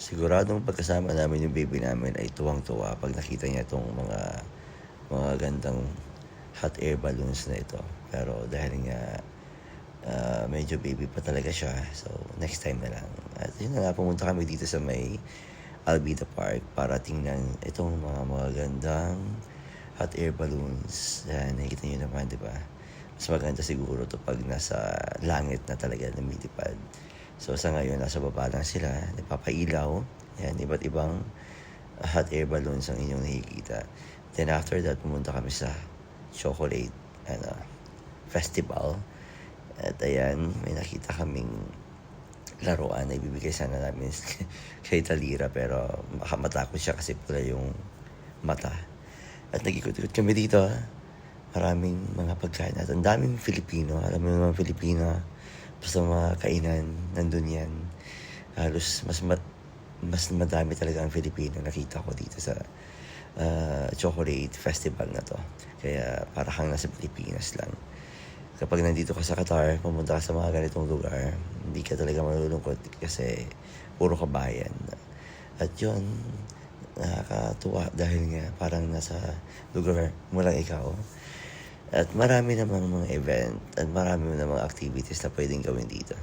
Siguradong pagkasama namin yung baby namin ay tuwang-tuwa pag nakita niya itong mga gandang hot air balloons na ito. Pero dahil nga medyo baby pa talaga siya, so next time na lang. At yun na nga, pumunta kami dito sa may Alvida Park para tingnan itong mga gandang hot air balloons. Yan, nakikita nyo naman, di ba? Mas maganda siguro to pag nasa langit na talaga lumilipad. So sa ngayon, nasa baba lang sila, nagpapailaw. Yan, iba't ibang hot air balloons ang inyong nakikita. Then after that, pumunta kami sa chocolate festival. At ayan, may nakita kaming laruan na ibibigay sana namin kay Talira, pero baka matakot siya kasi pula yung mata. At nag-ikot-ikot kami dito. Maraming mga pagkain at ang daming Filipino. Alam mo naman Filipino, basta mga kainan, nandun yan. Halos mas madami talaga ang Filipino nakita ko dito sa chocolate festival na to. Kaya para kang nasa Pilipinas lang. Kapag nandito ka sa Qatar, pumunta ka sa mga ganitong lugar, hindi ka talaga malulungkot kasi puro kabayan. At yun, nakakatuwa dahil nga parang nasa lugar mo lang ikaw. At marami namang mga event at marami namang activities na pwedeng gawin dito.